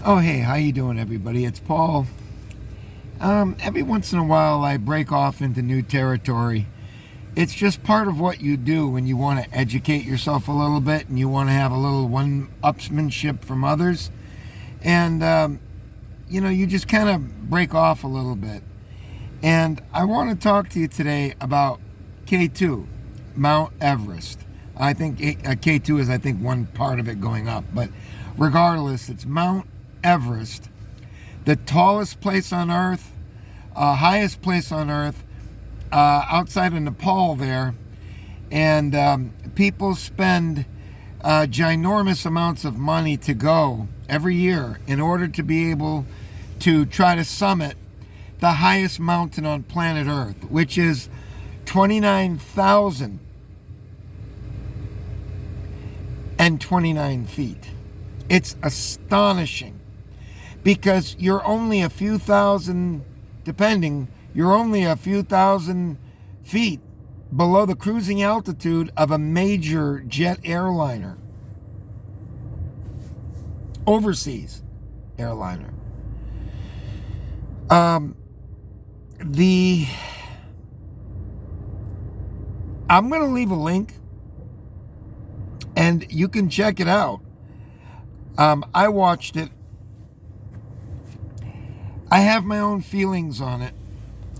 Oh, hey, how you doing, everybody? It's Paul. Every once in a while, I break off into new territory. It's just part of what you do when you want to educate yourself a little bit and you want to have a little one-upsmanship from others. And, you just kind of break off a little bit. And I want to talk to you today about K2, Mount Everest. I think K2 is, one part of it going up. But regardless, it's Mount Everest, the tallest place on Earth, highest place on Earth, outside of Nepal there. And people spend ginormous amounts of money to go every year in order to be able to try to summit the highest mountain on planet Earth, which is 29,029 feet. It's astonishing because you're only a few thousand, you're only a few thousand feet below the cruising altitude of a major jet airliner, overseas airliner. I'm going to leave a link and you can check it out. I watched it. I have my own feelings on it,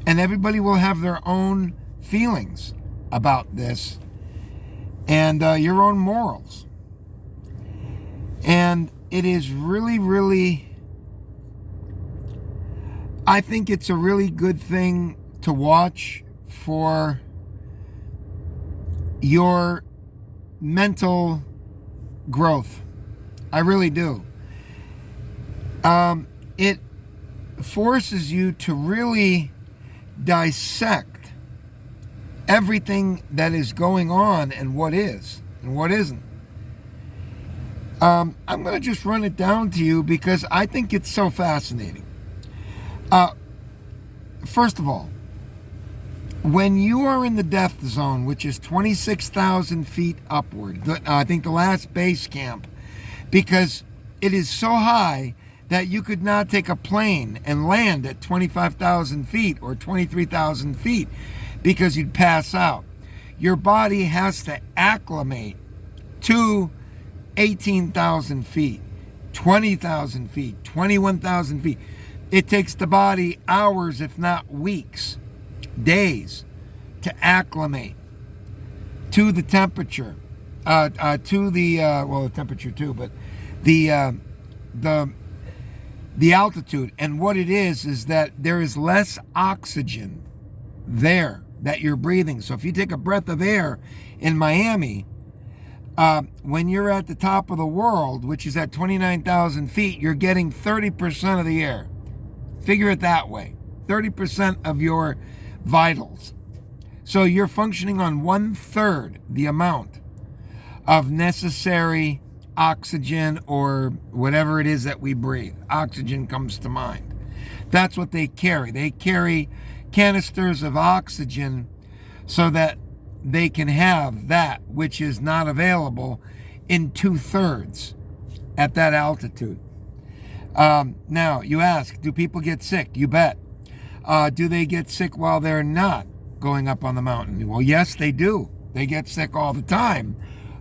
and everybody will have their own feelings about this and your own morals. And it is really, really, I think it's a really good thing to watch for your mental growth. I really do. It forces you to really dissect everything that is going on and what is and what isn't. I'm going to just run it down to you because I think it's so fascinating. First of all, when you are in the death zone, which is 26,000 feet upward, I think the last base camp, because it is so high that you could not take a plane and land at 25,000 feet or 23,000 feet because you'd pass out. Your body has to acclimate to 18,000 feet, 20,000 feet, 21,000 feet. It takes the body hours, if not weeks, days, to acclimate to the temperature, to the temperature too, but the altitude. And what it is that there is less oxygen there that you're breathing. So if you take a breath of air in Miami, when you're at the top of the world, which is at 29,000 feet, you're getting 30% of the air. Figure it that way. 30% of your vitals. So you're functioning on 1/3 the amount of necessary oxygen or whatever it is that we breathe. Oxygen comes to mind. That's what they carry. They carry canisters of oxygen so that they can have that which is not available in 2/3 at that altitude. Now, you ask, do people get sick? You bet. Do they get sick while they're not going up on the mountain? Well, yes, they do. They get sick all the time.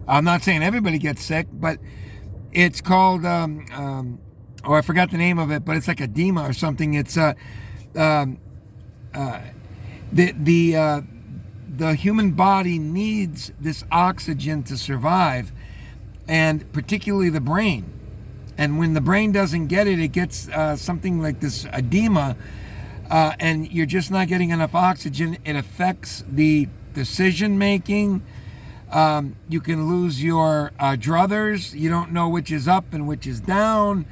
I'm not saying everybody gets sick, but it's called, I forgot the name of it, but it's like edema or something. It's the human body needs this oxygen to survive, and particularly the brain. And when the brain doesn't get it, it gets something like this edema, and you're just not getting enough oxygen. It affects the decision making. You can lose your druthers. You don't know which is up and which is down.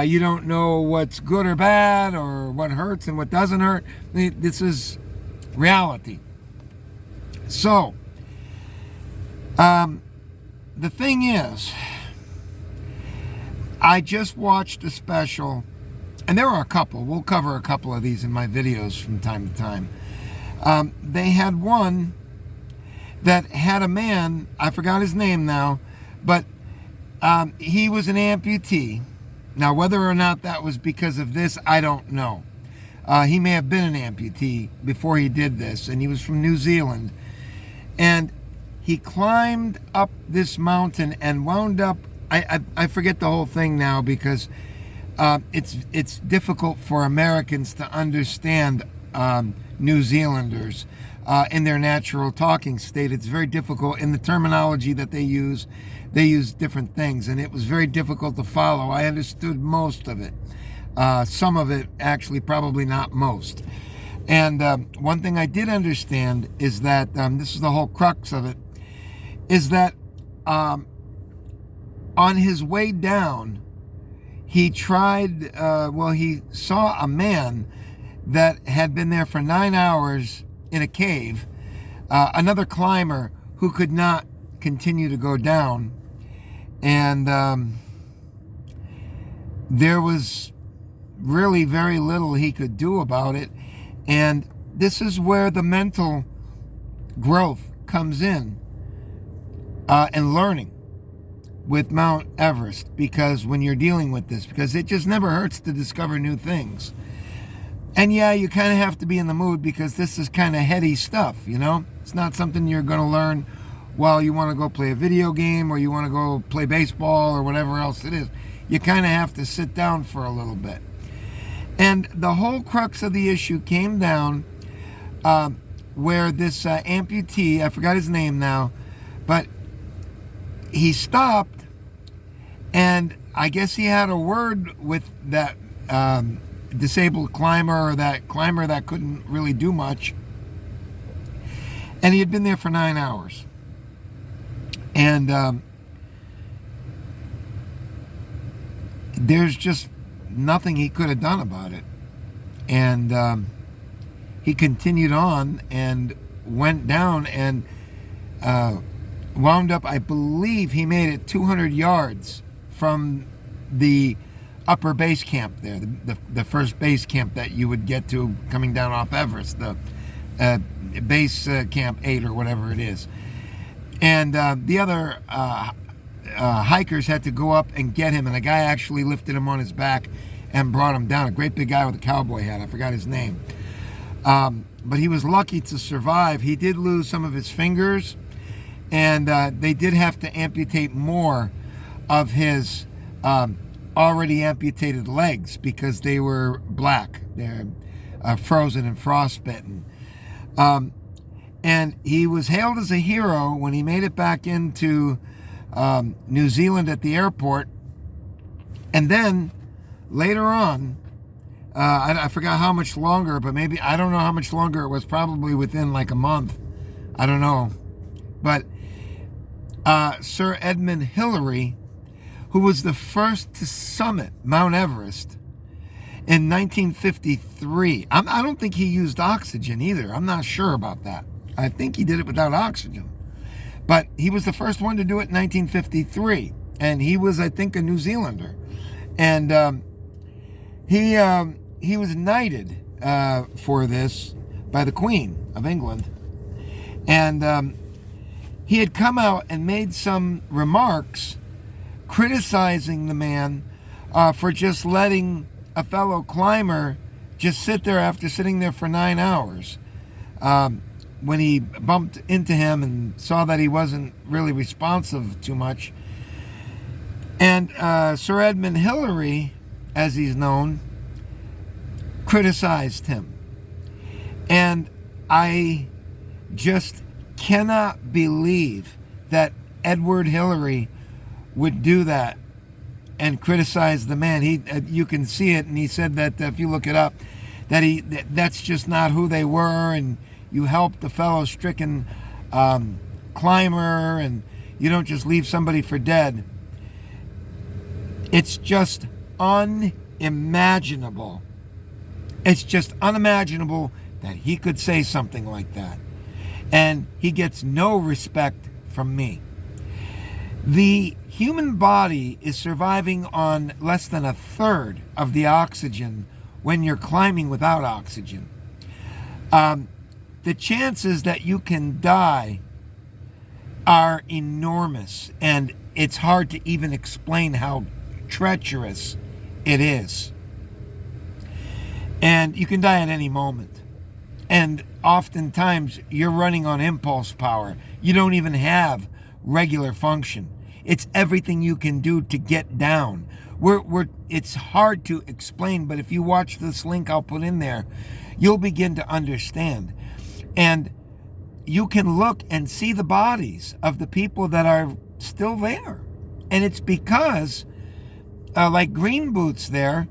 You don't know what's good or bad, or what hurts and what doesn't hurt. This is reality. So, the thing is, I just watched a special, and there are a couple. We'll cover a couple of these in my videos from time to time. They had one that had a man, I forgot his name now, but he was an amputee, Now, whether or not that was because of this, I don't know. He may have been an amputee before he did this, and he was from New Zealand. And he climbed up this mountain and wound up, I forget the whole thing now because it's difficult for Americans to understand New Zealanders in their natural talking state. It's very difficult in the terminology that they use. They use different things, and it was very difficult to follow. I understood most of it. Some of it, actually, probably not most. And one thing I did understand is that, this is the whole crux of it, is that on his way down, he tried, he saw a man that had been there for 9 hours in a cave, another climber who could not continue to go down. And there was really very little he could do about it. And this is where the mental growth comes in, and learning with Mount Everest, because when you're dealing with this, because it just never hurts to discover new things. And yeah, you kind of have to be in the mood, because this is kind of heady stuff, you know? It's not something you're going to learn while you want to go play a video game or you want to go play baseball or whatever else it is. You kind of have to sit down for a little bit. And the whole crux of the issue came down where this amputee, I forgot his name now, but he stopped, and I guess he had a word with that disabled climber, or that climber that couldn't really do much. And he had been there for 9 hours. And there's just nothing he could have done about it. And he continued on and went down and wound up, I believe he made it 200 yards from the upper base camp there, the first base camp that you would get to coming down off Everest, the base camp 8 or whatever it is. And the other hikers had to go up and get him, and a guy actually lifted him on his back and brought him down, a great big guy with a cowboy hat. I forgot his name. But he was lucky to survive. He did lose some of his fingers, and they did have to amputate more of his already amputated legs because they were black. They're frozen and frostbitten. And he was hailed as a hero when he made it back into New Zealand at the airport. And then later on, I forgot how much longer, but maybe, I don't know how much longer it was, probably within like a month. I don't know. But Sir Edmund Hillary, who was the first to summit Mount Everest in 1953. I don't think he used oxygen either. I'm not sure about that. I think he did it without oxygen. But he was the first one to do it in 1953. And he was, I think, a New Zealander. And he was knighted for this by the Queen of England. And he had come out and made some remarks criticizing the man for just letting a fellow climber just sit there after sitting there for 9 hours. When he bumped into him and saw that he wasn't really responsive too much. And Sir Edmund Hillary, as he's known, criticized him. And I just cannot believe that Edward Hillary would do that and criticize the man. You can see it, and he said that if you look it up, that's just not who they were, and you help the fellow stricken climber, and you don't just leave somebody for dead. It's just unimaginable. It's just unimaginable that he could say something like that. And he gets no respect from me. The human body is surviving on less than a third of the oxygen when you're climbing without oxygen. The chances that you can die are enormous, and it's hard to even explain how treacherous It is. And you can die at any moment. And oftentimes you're running on impulse power. You don't even have regular function. It's everything you can do to get down. It's hard to explain, but if you watch this link I'll put in there, you'll begin to understand. And you can look and see the bodies of the people that are still there. And it's because, like Green Boots there,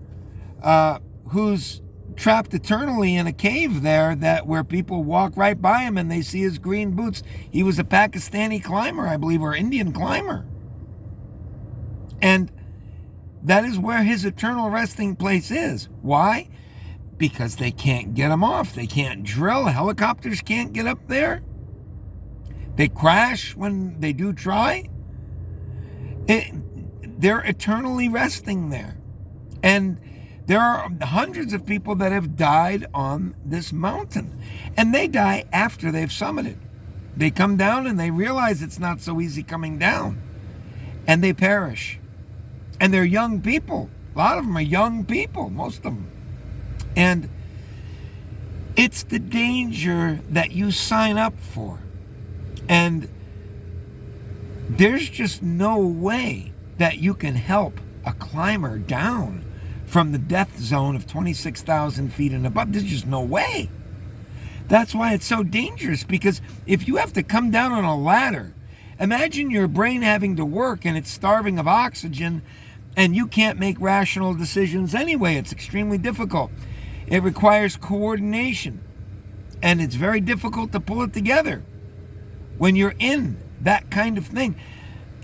who's trapped eternally in a cave there, that where people walk right by him and they see his green boots. He was a Pakistani climber, I believe, or Indian climber. And that is where his eternal resting place is. Why? Because they can't get him off. They can't drill. Helicopters can't get up there. They crash when they do try. They're eternally resting there. And there are hundreds of people that have died on this mountain. And they die after they've summited. They come down and they realize it's not so easy coming down. And they perish. And they're young people. A lot of them are young people, most of them. And it's the danger that you sign up for. And there's just no way that you can help a climber down from the death zone of 26,000 feet and above. There's just no way. That's why it's so dangerous, because if you have to come down on a ladder, imagine your brain having to work and it's starving of oxygen, and you can't make rational decisions anyway. It's extremely difficult. It requires coordination, and it's very difficult to pull it together when you're in that kind of thing.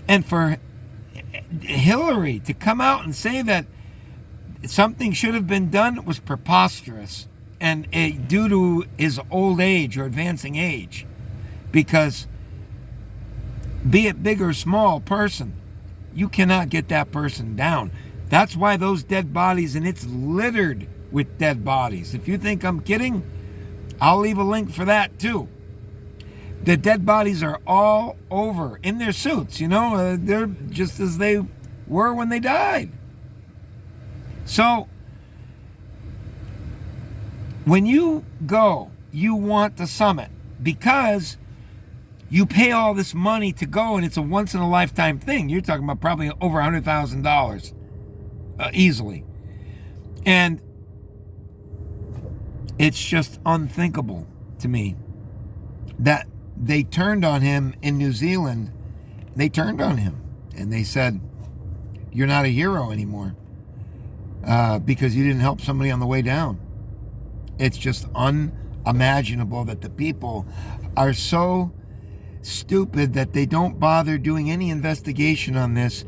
And for Hillary to come out and say that something should have been done was preposterous, and due to his old age or advancing age, because be it big or small person, you cannot get that person down. That's why those dead bodies, and it's littered with dead bodies. If you think I'm kidding, I'll leave a link for that too. The dead bodies are all over in their suits, they're just as they were when they died. So when you go, you want the summit because you pay all this money to go, and it's a once-in-a-lifetime thing. You're talking about probably over $100,000 easily. And it's just unthinkable to me that they turned on him in New Zealand. They turned on him, and they said, you're not a hero anymore because you didn't help somebody on the way down. It's just unimaginable that the people are so stupid that they don't bother doing any investigation on this.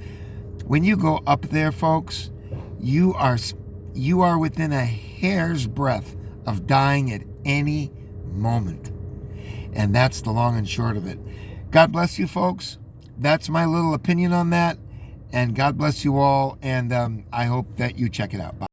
When you go up there, folks, you are within a hair's breadth of dying at any moment. And that's the long and short of it. God bless you, folks. That's my little opinion on that. And God bless you all. And I hope that you check it out. Bye.